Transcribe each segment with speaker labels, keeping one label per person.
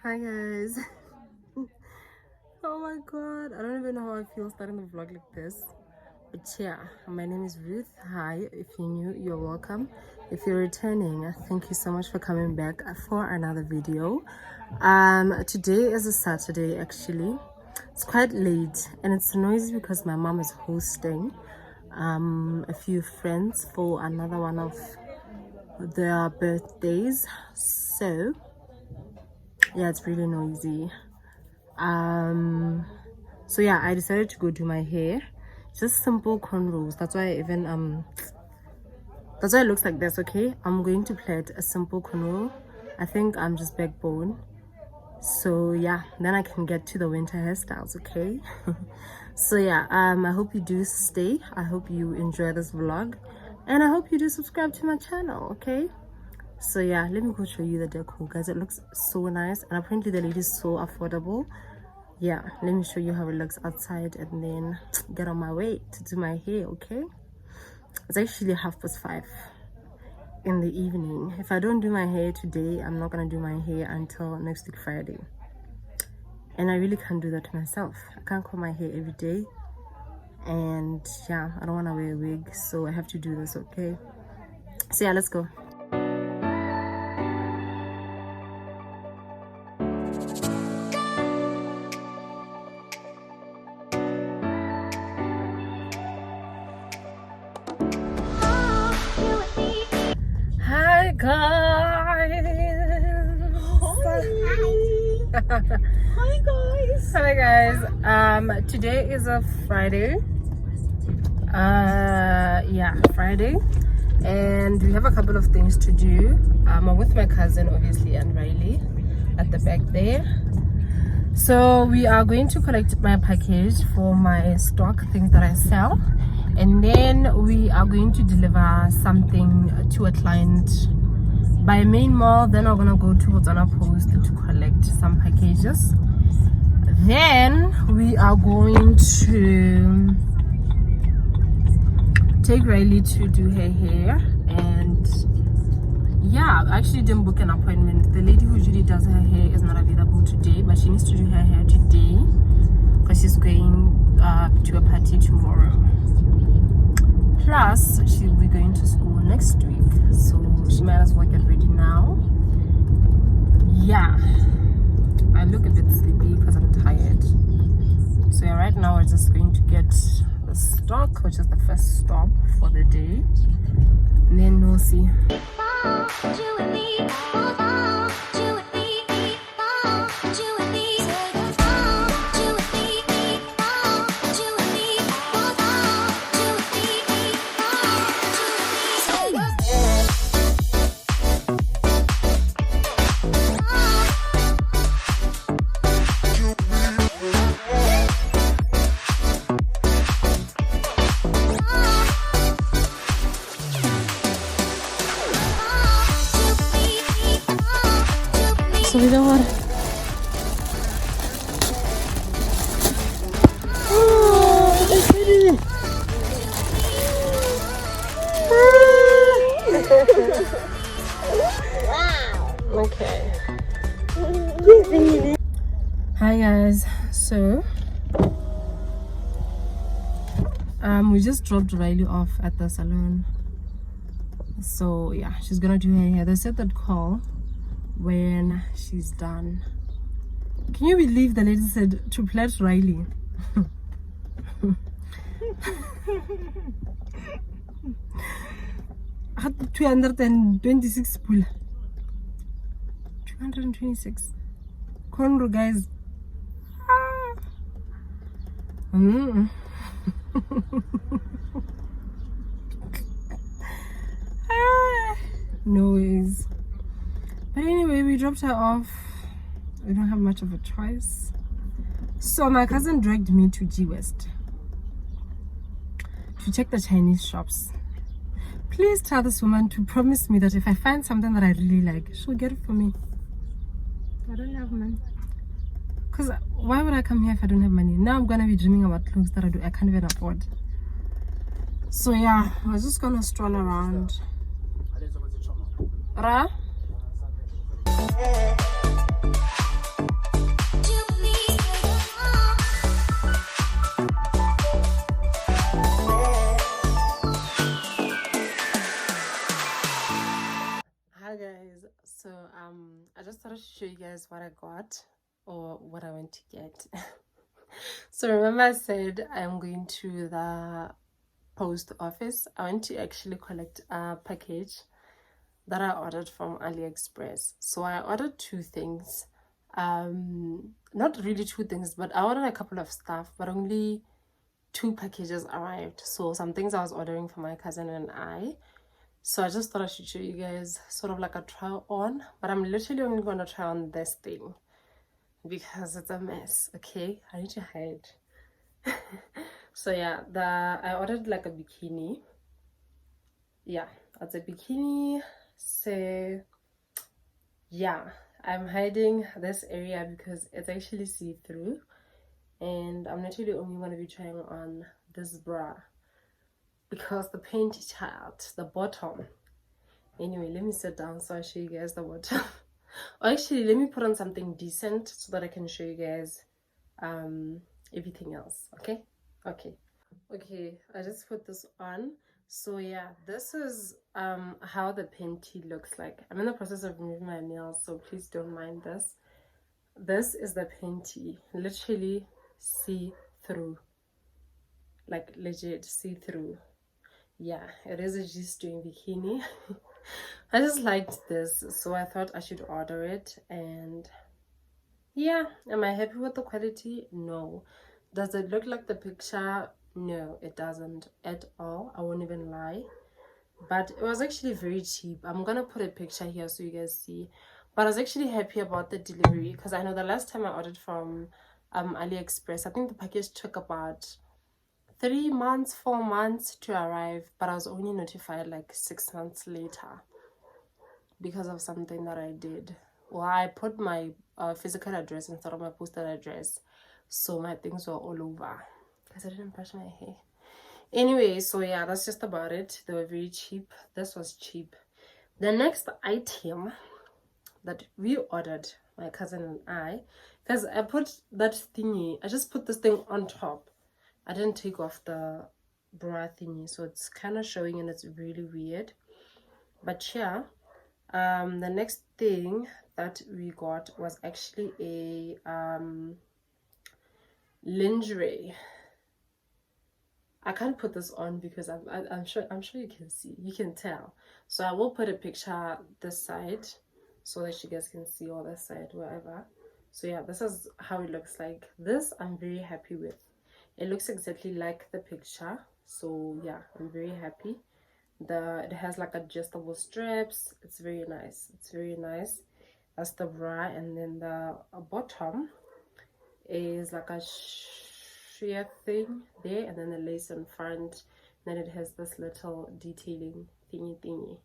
Speaker 1: Hi guys. Oh my god, I don't even know how I feel starting the vlog like this, but yeah, my name is Ruth. Hi, if you're new, you're welcome. If you're returning, thank you so much for coming back for another video. Today is a Saturday. Actually, it's quite late and it's noisy because my mom is hosting a few friends for another one of their birthdays, so yeah, it's really noisy. So yeah, I decided to go do my hair, just simple cornrows. That's why it looks like this. Okay, I'm going to plait a simple cornrow. I think I'm just backbone, so yeah, then I can get to the winter hairstyles. Okay. So yeah, I hope you do stay. I hope you enjoy this vlog, and I hope you do subscribe to my channel. Okay, so yeah, let me go show you the decor, guys. It looks so nice, and apparently the lady is so affordable. Yeah, let me show you how it looks outside and then get on my way to do my hair. Okay, it's actually 5:30 in the evening. If I don't do my hair today, I'm not gonna do my hair until next week Friday, and I really can't do that to myself. I can't comb my hair every day, and yeah, I don't want to wear a wig, so I have to do this. Okay, so yeah, let's go. Hi guys. Hi guys. Today is a Friday. Yeah, Friday, and we have a couple of things to do. I'm with my cousin, obviously, and Riley at the back there. So we are going to collect my package for my stock, things that I sell, and then we are going to deliver something to a client by main mall. Then we're gonna go to Motswana Post to collect some packages. Then we are going to take Riley to do her hair, and yeah, I actually didn't book an appointment. The lady who usually does her hair is not available today, but she needs to do her hair today because she's going to a party tomorrow. Plus, she'll be going to school next week, so she might as well get ready now. Yeah, I look a bit sleepy because I'm tired. So yeah, right now we're just going to get the stock, which is the first stop for the day, and then we'll see. So we don't want. Oh, it's pretty. Wow. Okay. Hi guys. So we just dropped Riley off at the salon. So yeah, she's gonna do her hair. They said that call when she's done. Can you believe the lady said to plait Riley? 226 pula. 226 cornrow, guys. Noise. But anyway, we dropped her off. We don't have much of a choice. So my cousin dragged me to G West to check the Chinese shops. Please tell this woman to promise me that if I find something that I really like, she'll get it for me. I don't have money. Because why would I come here if I don't have money? Now I'm gonna be dreaming about clothes that I can't even afford. So yeah, we're just gonna stroll around. Ra? So I just thought to show you guys what I got or what I went to get. So remember I said I'm going to the post office. I went to actually collect a package that I ordered from Aliexpress. So I ordered two things. Not really two things, but I ordered a couple of stuff, but only two packages arrived. So some things I was ordering for my cousin and I. So I just thought I should show you guys sort of like a try on, but I'm literally only going to try on this thing because it's a mess. Okay, I need to hide. So yeah, I ordered like a bikini. Yeah, it's a bikini. So yeah, I'm hiding this area because it's actually see-through, and I'm literally only going to be trying on this bra because the panty child, the bottom. Anyway, let me sit down so I show you guys the bottom. Or actually, let me put on something decent so that I can show you guys everything else. Okay, I just put this on. So yeah, this is how the panty looks like. I'm in the process of removing my nails, so please don't mind this. This is the panty, literally see through, like legit see through. Yeah, it is a G-string bikini. I just liked this, so I thought I should order it. And yeah, am I happy with the quality? No. Does it look like the picture? No, it doesn't at all. I won't even lie. But it was actually very cheap. I'm gonna put a picture here so you guys see. But I was actually happy about the delivery because I know the last time I ordered from Aliexpress, I think the package took about 3 months, 4 months to arrive, but I was only notified like 6 months later because of something that I did. Well, I put my physical address instead of my postal address, so my things were all over because I didn't brush my hair. Anyway, so yeah, that's just about it. They were very cheap. This was cheap. The next item that we ordered, my cousin and I, because I put that thingy, I just put this thing on top. I didn't take off the bra thingy, so it's kind of showing and it's really weird. But yeah, the next thing that we got was actually a lingerie. I can't put this on because I'm sure you can see, you can tell. So I will put a picture this side so that you guys can see all this side, wherever. So yeah, this is how it looks like. This I'm very happy with. It looks exactly like the picture. So yeah, I'm very happy. It has like adjustable straps. It's very nice. It's very nice. That's the bra, and then the bottom is like a sheer thing there, and then the lace in front. Then it has this little detailing thingy.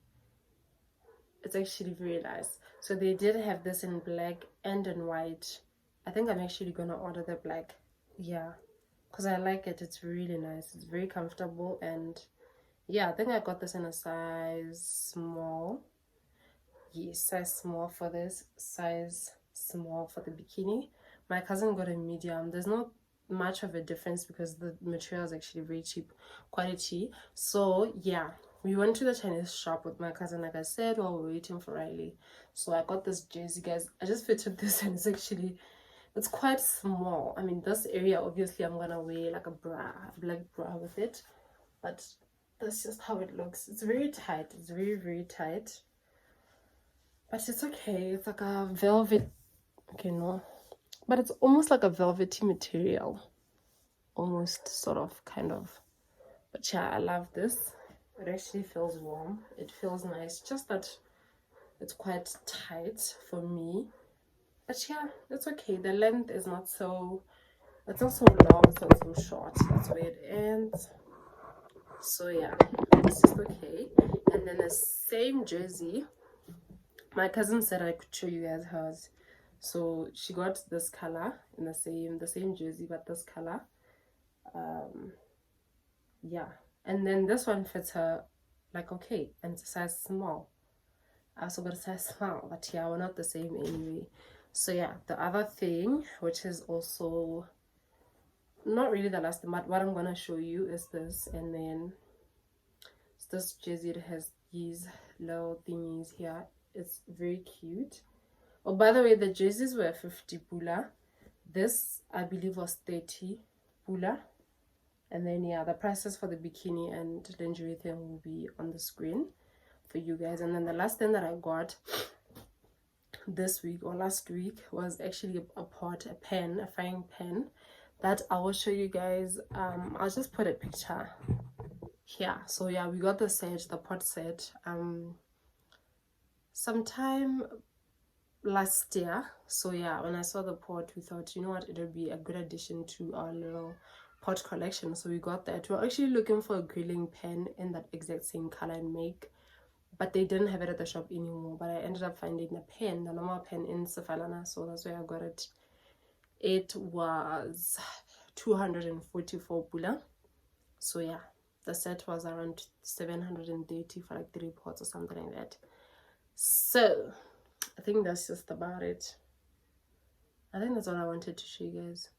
Speaker 1: It's actually very nice. So they did have this in black and in white. I think I'm actually gonna order the black. Yeah, because I like it. It's really nice. It's very comfortable, and yeah, I think I got this in a size small. Yes, size small for this, size small for the bikini. My cousin got a medium. There's not much of a difference because the material is actually very cheap quality. So yeah, we went to the Chinese shop with my cousin, like I said, while we were waiting for Riley. So I got this jersey, guys. I just fitted this, and it's quite small. I mean, this area, obviously I'm gonna wear like a black bra with it, but that's just how it looks. It's very tight. It's very, very tight, but it's okay. It's like a velvet. Okay, no, but it's almost like a velvety material, almost, sort of, kind of. But yeah, I love this. It actually feels warm. It feels nice, just that it's quite tight for me. But yeah, it's okay. The length is not so, it's not so long, it's not so short. That's where it ends. So yeah, this is okay. And then the same jersey, my cousin said I could show you guys hers. So she got this color in the same jersey, but this color. Yeah, and then this one fits her like okay, and it's a size small. I also got a size small, but yeah, we're not the same anyway. So yeah, the other thing, which is also not really the last thing, but what I'm gonna show you is this. And then it's this jersey. It has these little thingies here. It's very cute. Oh, by the way, the jerseys were 50 pula. This, I believe, was 30 pula. And then, yeah, the prices for the bikini and lingerie thing will be on the screen for you guys. And then the last thing that I got this week or last week was actually a pot, a pen, a frying pan that I will show you guys. I'll just put a picture here. So yeah, we got the set, the pot set, sometime last year. So yeah, when I saw the pot, we thought, you know what, it would be a good addition to our little pot collection. So we got that. We're actually looking for a grilling pan in that exact same color and make, but they didn't have it at the shop anymore. But I ended up finding a pen, the normal pen in Sefalana, so that's where I got it. It was 244 pula. So yeah, the set was around 730 for like 3 pots or something like that. So I think that's just about it. I think that's all I wanted to show you guys.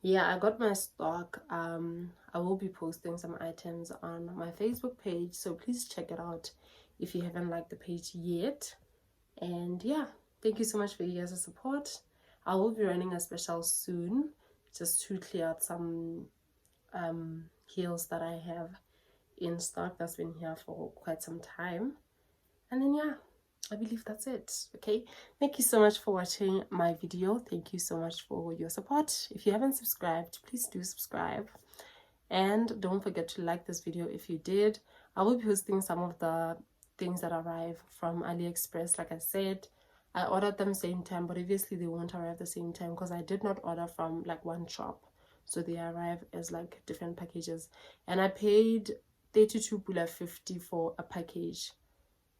Speaker 1: Yeah, I got my stock. I will be posting some items on my Facebook page, so please check it out if you haven't liked the page yet. And yeah, thank you so much for you guys' support. I will be running a special soon just to clear out some heels that I have in stock that's been here for quite some time. And then yeah, I believe that's it. Okay, thank you so much for watching my video. Thank you so much for your support. If you haven't subscribed, please do subscribe, and don't forget to like this video if you did. I will be posting some of the things that arrive from Aliexpress. Like I said, I ordered them same time, but obviously they won't arrive the same time because I did not order from like one shop, so they arrive as like different packages. And I paid 32 pula 50 for a package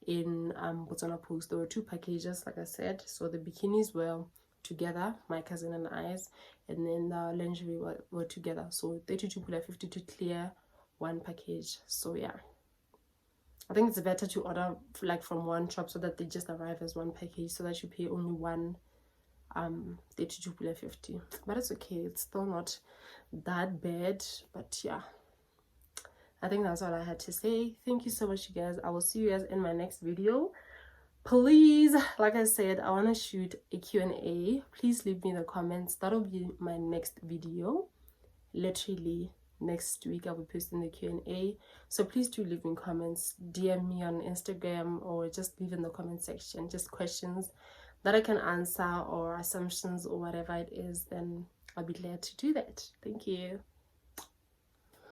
Speaker 1: in Motswana Post. There were 2 packages, like I said. So the bikinis were together, my cousin and I's, and then the lingerie were together. So 32 pula 50 to clear 1 package. So yeah, I think it's better to order like from one shop so that they just arrive as 1 package, so that you pay only one 32 pula 50. But it's okay, it's still not that bad. But yeah, I think that's all I had to say. Thank you so much, you guys. I will see you guys in my next video. Please, like I said, I want to shoot a Q&A. Please leave me in the comments. That'll be my next video. Literally next week I'll be posting the Q&A. So please do leave me comments. DM me on Instagram, or just leave in the comment section just questions that I can answer, or assumptions, or whatever it is. Then I'll be glad to do that. Thank you.